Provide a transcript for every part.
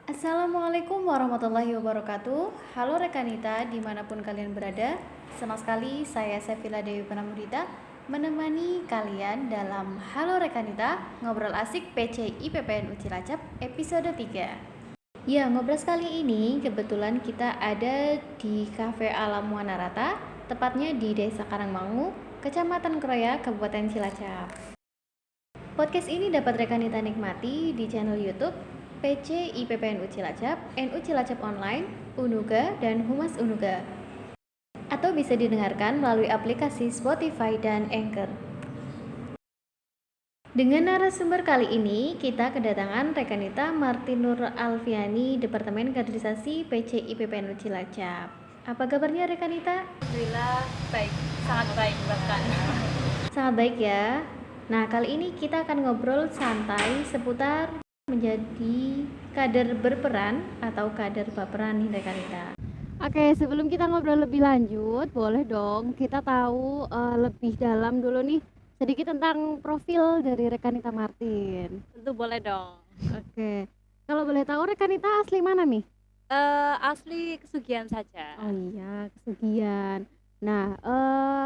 Assalamualaikum warahmatullahi wabarakatuh. Halo rekanita dimanapun kalian berada. Senang sekali saya Sevilla Dewi Pramudita menemani kalian dalam Halo Rekanita, ngobrol asik PCI PPNU Cilacap episode 3. Ya, ngobrol kali ini kebetulan kita ada di Cafe Alam Wanarata, tepatnya di Desa Karangmangu, Kecamatan Kroya, Kabupaten Cilacap. Podcast ini dapat rekanita nikmati di channel YouTube PC IPPNU Cilacap, NU Cilacap Online, Unuga, dan Humas Unuga. Atau bisa didengarkan melalui aplikasi Spotify dan Anchor. Dengan narasumber kali ini, kita kedatangan rekanita Martinur Alfiani, Departemen Kaderisasi PC IPPNU Cilacap. Apa kabarnya rekanita? Alhamdulillah baik, sangat baik bahkan. Sangat baik ya. Nah, kali ini kita akan ngobrol santai seputar menjadi kader berperan atau kader baperan nih rekanita. Oke, sebelum kita ngobrol lebih lanjut, boleh dong kita tahu lebih dalam dulu nih sedikit tentang profil dari rekanita Martin. Tentu boleh dong. Oke, kalau boleh tahu rekanita asli mana nih? Asli Kesugihan saja. Oh iya, Kesugihan. Nah,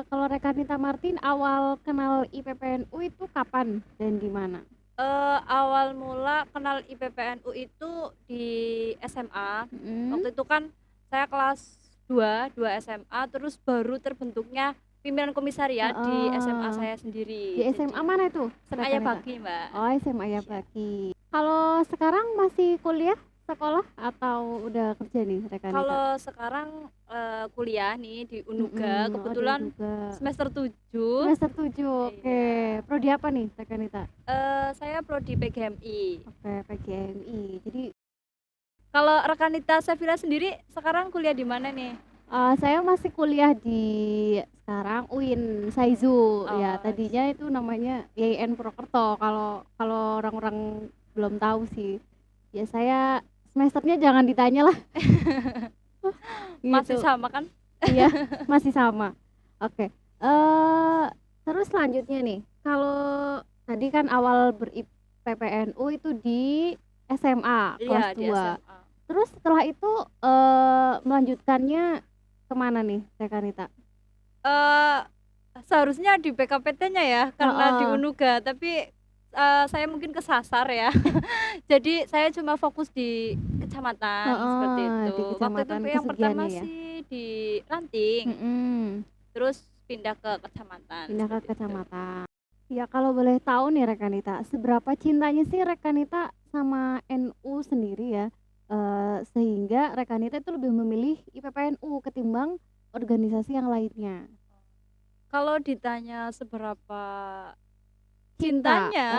kalau rekanita Martin awal kenal IPPNU itu kapan dan di mana? Awal mula kenal IPPNU itu di SMA. Waktu itu kan saya kelas 2 SMA, terus baru terbentuknya pimpinan komisariat di SMA saya sendiri. Di SMA mana itu? SMA Ayabakti, Mbak. Oh, SMA Ayabakti. Kalau sekarang masih kuliah, sekolah atau udah kerja nih rekanita? Kalau sekarang kuliah nih di Unuga, kebetulan semester 7. Semester 7, oke. Prodi apa nih rekanita? Saya prodi PGMI. Oke, PGMI. Jadi kalau rekanita Sevilla sendiri sekarang kuliah di mana nih? saya masih kuliah di sekarang UIN Saizu ya. Tadinya itu namanya YIN Purwokerto. Kalau orang-orang belum tahu sih. Ya saya semesternya jangan ditanya lah. Masih sama kan? Iya, masih sama. Oke. Terus selanjutnya nih, kalau tadi kan awal ber-PPNU itu di SMA kelas 2. Di SMA. Terus setelah itu melanjutkannya kemana nih rekanita? Seharusnya di BKPT-nya ya, karena di Unuga, tapi saya mungkin kesasar ya. Jadi saya cuma fokus di kecamatan seperti itu. Waktu itu yang pertama ya? sih di Ranting, terus pindah ke kecamatan. Pindah ke kecamatan. Ya kalau boleh tahu nih rekanita, seberapa cintanya sih rekanita sama NU sendiri ya, sehingga rekanita itu lebih memilih IPPNU ketimbang organisasi yang lainnya? Kalau ditanya seberapa cintanya,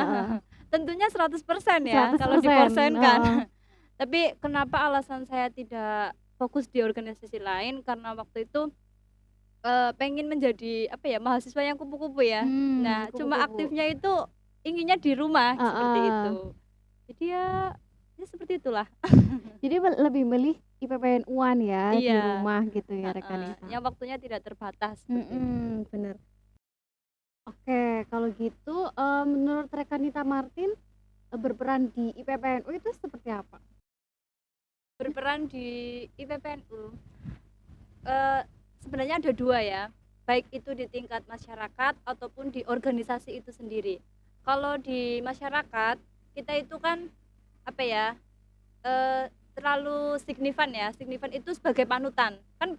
tentunya 100% ya, kalau dipersenkan. Tapi kenapa alasan saya tidak fokus di organisasi lain, karena waktu itu pengen menjadi mahasiswa yang kupu-kupu ya. Nah, cuma aktifnya itu inginnya di rumah seperti itu. Jadi ya seperti itulah. Jadi lebih milih IPPNU-an ya di rumah gitu ya rekanita. Yang waktunya tidak terbatas seperti itu. Bener. Oke, kalau gitu menurut rekanita Martin berperan di IPPNU itu seperti apa? Berperan di IPPNU sebenarnya ada 2 ya, baik itu di tingkat masyarakat ataupun di organisasi itu sendiri. Kalau di masyarakat kita itu kan terlalu signifikan ya, signifikan itu sebagai panutan. Kan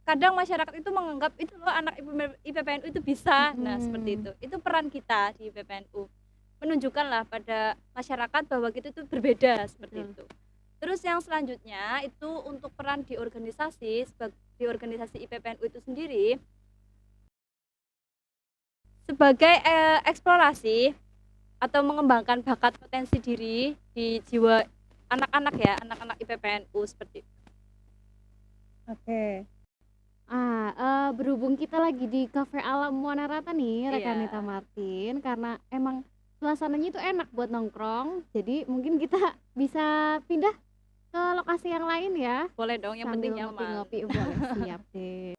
kadang masyarakat itu menganggap itu loh anak IPPNU itu bisa. Nah, seperti itu. Itu peran kita di IPPNU. Menunjukkanlah pada masyarakat bahwa kita itu berbeda seperti itu. Terus yang selanjutnya itu untuk peran di organisasi, di organisasi IPPNU itu sendiri sebagai eksplorasi atau mengembangkan bakat potensi diri di jiwa anak-anak ya, anak-anak IPPNU seperti itu. Oke. Berhubung kita lagi di Cafe Alam Wanarata nih rekanita Martin, karena emang suasananya itu enak buat nongkrong, jadi mungkin kita bisa pindah ke lokasi yang lain ya. Boleh dong, yang penting nyaman. Ngopi-ngopi boleh, siap deh.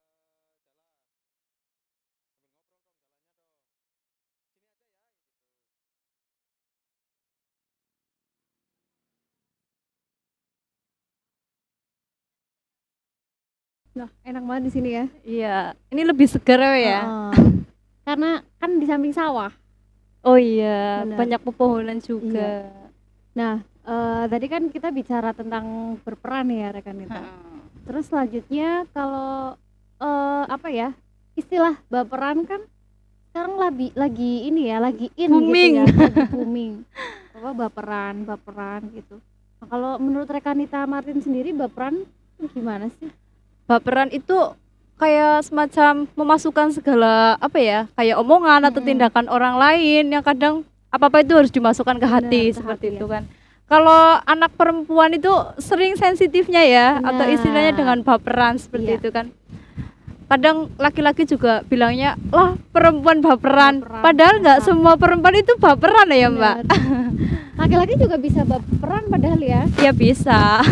Nah, enak banget di sini ya. Iya, ini lebih segar ya. Heeh. Karena kan di samping sawah. Oh iya, Benar. banyak pepohonan Iya. juga. Nah, tadi kan kita bicara tentang berperan ya Rekanita. Heeh. Terus selanjutnya kalau apa ya? Istilah baperan kan sekarang lagi ini ya, lagi in Booming. gitu ya, lagi booming. Apa baperan gitu. Nah, kalau menurut Rekanita Martin sendiri baperan itu gimana sih? Baperan itu kayak semacam memasukkan segala apa ya, kayak omongan atau tindakan orang lain yang kadang apa-apa itu harus dimasukkan ke hati Bener, ke seperti hati itu ya. kan. Kalau anak perempuan itu sering sensitifnya ya, atau istilahnya Benar. dengan baperan seperti Iya. itu kan. Kadang laki-laki juga bilangnya, "Lah, perempuan baperan." Baperan, Padahal nggak kasar. semua perempuan itu baperan ya, Mbak. Bener. Laki-laki juga bisa baperan padahal ya. Ya bisa.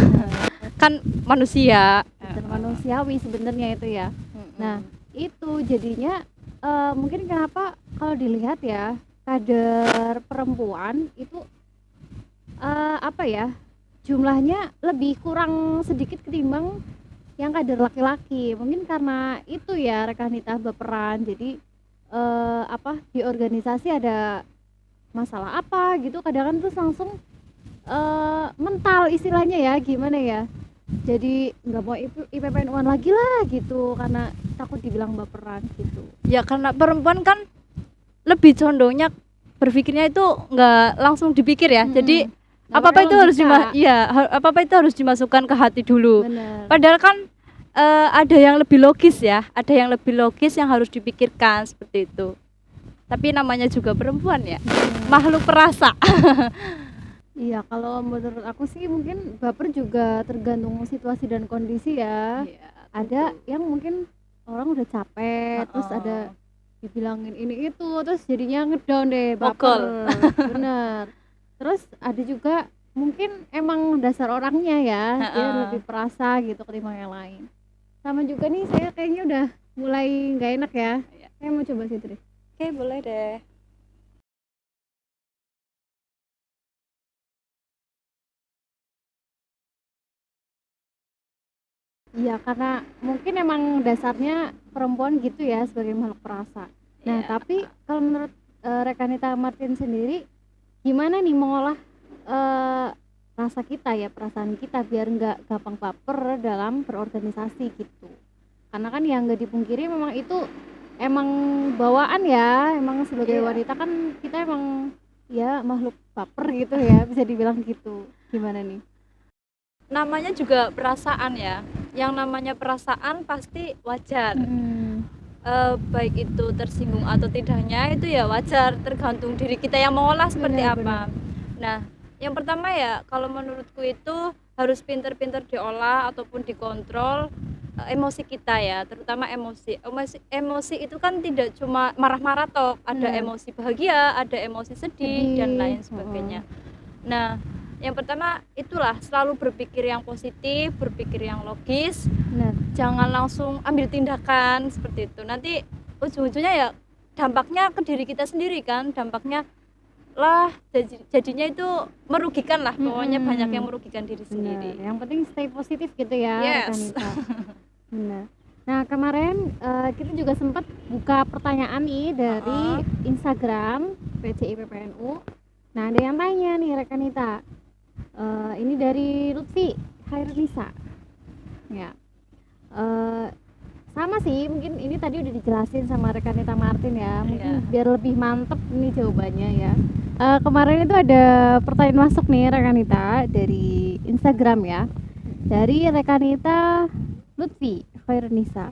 Kan manusia. Bener, manusiawi sebenarnya itu ya. Nah, itu jadinya mungkin kenapa kalau dilihat ya kader perempuan itu apa ya, jumlahnya lebih kurang sedikit ketimbang yang kader laki-laki. Mungkin karena itu ya Rekanita baperan. Jadi apa di organisasi ada masalah apa gitu kadang kan terus langsung mental istilahnya ya, gimana ya, jadi nggak mau IPPN-UAN lagi lah gitu karena takut dibilang baperan gitu. Ya karena perempuan kan lebih condongnya berpikirnya itu nggak langsung dipikir ya. Jadi Nggak apa-apa pakai itu harus logika. apa-apa itu harus dimasukkan ke hati dulu. Bener. Padahal kan ada yang lebih logis ya, ada yang lebih logis yang harus dipikirkan seperti itu. Tapi namanya juga perempuan ya, makhluk perasa. Iya, kalau menurut aku sih mungkin baper juga tergantung situasi dan kondisi ya. Ada yang mungkin orang udah capek, terus ada dibilangin ini itu, terus jadinya ngedown deh, baper. Bener. Terus ada juga mungkin emang dasar orangnya ya, dia lebih perasa gitu ketimbang yang lain. Sama juga nih, saya kayaknya udah mulai nggak enak ya. Saya mau coba situ deh. Oke, boleh deh. Iya, karena mungkin emang dasarnya perempuan gitu ya sebagai makhluk perasa. Nah, tapi kalau menurut Rekanita Martin sendiri, gimana nih mengolah rasa kita ya, perasaan kita biar nggak gampang baper dalam berorganisasi gitu. Karena kan yang nggak dipungkiri memang itu emang bawaan ya, emang sebagai wanita kan kita emang ya makhluk baper gitu ya, bisa dibilang gitu. Gimana nih? Namanya juga perasaan ya. Yang namanya perasaan pasti wajar. Baik itu tersinggung atau tidaknya itu ya wajar, tergantung diri kita yang mengolah seperti apa. Nah, yang pertama ya kalau menurutku itu harus pinter-pinter diolah ataupun dikontrol emosi kita ya, terutama emosi itu kan tidak cuma marah-marah toh, ada emosi bahagia, ada emosi sedih dan lain sebagainya. Nah, yang pertama itulah selalu berpikir yang positif, berpikir yang logis. Jangan langsung ambil tindakan seperti itu, nanti ujung-ujungnya ya dampaknya ke diri kita sendiri kan, dampaknya lah jadinya itu merugikan lah, pokoknya banyak yang merugikan diri sendiri. Yang penting stay positif gitu ya. Yes. Benar. Nah, kemarin kita juga sempat buka pertanyaan nih dari Instagram PCIPPNU. Nah, ada yang tanya nih Rekanita, ini dari Lutfi Khairunisa ya. Sama sih, mungkin ini tadi udah dijelasin sama Rekanita Martin ya, mungkin biar lebih mantep nih jawabannya ya. Kemarin itu ada pertanyaan masuk nih Rekanita dari Instagram ya, dari Rekanita Lutfi Khairunisa.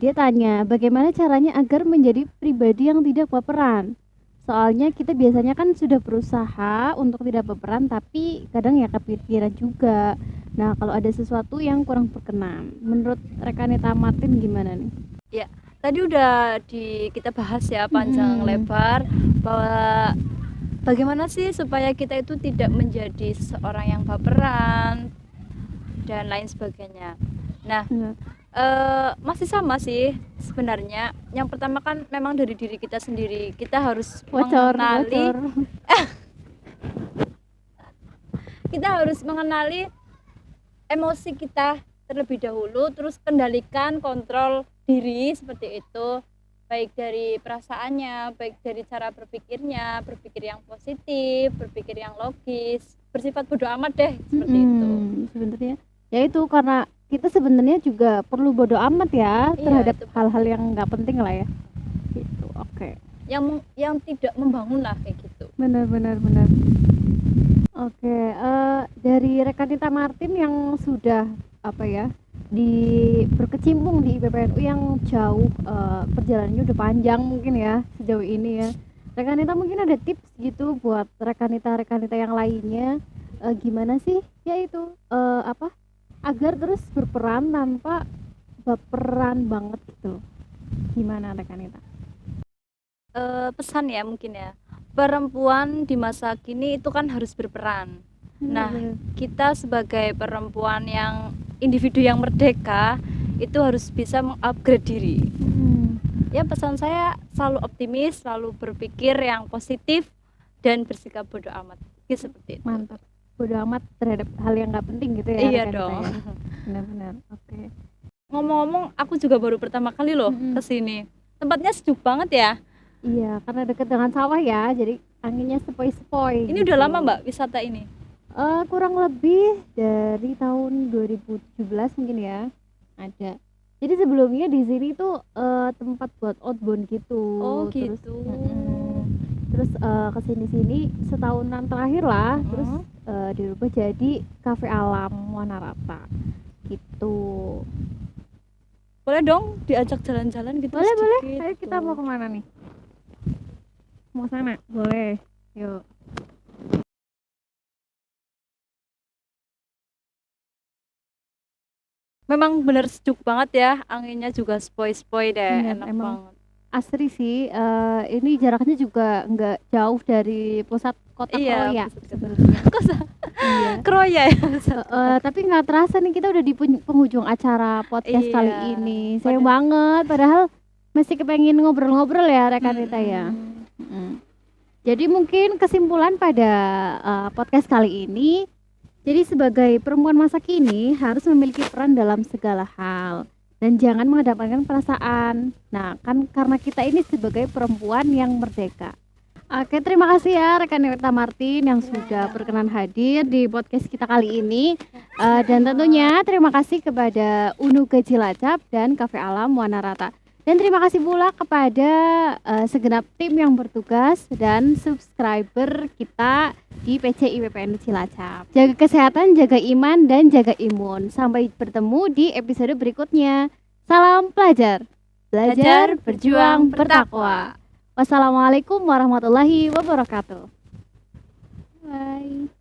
Dia tanya bagaimana caranya agar menjadi pribadi yang tidak baperan. Soalnya kita biasanya kan sudah berusaha untuk tidak baperan, tapi kadang ya kepikiran juga. Nah, kalau ada sesuatu yang kurang berkenan, menurut Rekanita Martin gimana nih? Ya, tadi udah kita bahas ya panjang lebar bahwa bagaimana sih supaya kita itu tidak menjadi seseorang yang baperan dan lain sebagainya. Nah, masih sama sih sebenarnya. Yang pertama kan memang dari diri kita sendiri, kita harus mengenali kita harus mengenali emosi kita terlebih dahulu, terus kendalikan, kontrol diri seperti itu, baik dari perasaannya, baik dari cara berpikirnya, berpikir yang positif, berpikir yang logis, bersifat bodo amat deh seperti itu. Sebenarnya ya itu karena kita sebenarnya juga perlu bodo amat ya Iya, terhadap itu hal-hal yang nggak penting lah ya gitu. Oke. yang tidak membangun lah kayak gitu. Benar. Oke, dari Rekanita Martin yang sudah apa ya berkecimpung di IPPNU yang jauh, perjalanannya udah panjang mungkin ya sejauh ini ya. Rekanita mungkin ada tips gitu buat rekanita yang lainnya, gimana sih yaitu agar terus berperan tanpa berperan banget gitu. Gimana Rekanita? Pesan ya mungkin ya, perempuan di masa kini itu kan harus berperan. Nah, kita sebagai perempuan yang individu yang merdeka itu harus bisa mengupgrade diri. Ya, pesan saya selalu optimis, selalu berpikir yang positif dan bersikap bodo amat. Ya, seperti itu. Mantap. Bodo amat terhadap hal yang nggak penting gitu ya. Iya rekan dong. kita ya. Benar. Oke. Ngomong-ngomong, aku juga baru pertama kali loh kesini. Tempatnya sejuk banget ya. Iya, karena dekat dengan sawah ya, jadi anginnya sepoi-sepoi. Ini gitu. udah lama Mbak wisata ini? Kurang lebih dari tahun 2017 mungkin ya. Ada. Jadi sebelumnya di sini tuh tempat buat outbound gitu. Oh gitu. Terus kesini-sini setahunan terakhir lah, terus dirubah jadi Cafe Alam Wanarata gitu. Boleh dong diajak jalan-jalan gitu? Boleh. sedikit Ayo kita tuh. mau kemana nih? Mau sana? Boleh. Yuk. Memang bener sejuk banget ya, anginnya juga sepoi-sepoi deh, Bener, enak emang banget. asri sih. Ini jaraknya juga nggak jauh dari pusat kota Kroya pusat kota. sebenarnya. Iya. Kroya ya. Tapi nggak terasa nih kita udah di penghujung acara podcast Iya. kali ini. Sayang banget, padahal masih kepengen ngobrol-ngobrol ya rekan-rekan ya. Jadi mungkin kesimpulan pada podcast kali ini, jadi sebagai perempuan masa kini harus memiliki peran dalam segala hal dan jangan mengedepankan perasaan. Nah, kan karena kita ini sebagai perempuan yang merdeka. Oke, terima kasih ya Rekanita Martin yang sudah berkenan hadir di podcast kita kali ini. Dan tentunya terima kasih kepada UNU Cilacap dan Cafe Alam Wanarata. Dan terima kasih pula kepada segenap tim yang bertugas dan subscriber kita di PC IPPNU Cilacap. Jaga kesehatan, jaga iman, dan jaga imun. Sampai bertemu di episode berikutnya. Salam pelajar. Belajar, berjuang, bertakwa. Wassalamualaikum warahmatullahi wabarakatuh. Bye.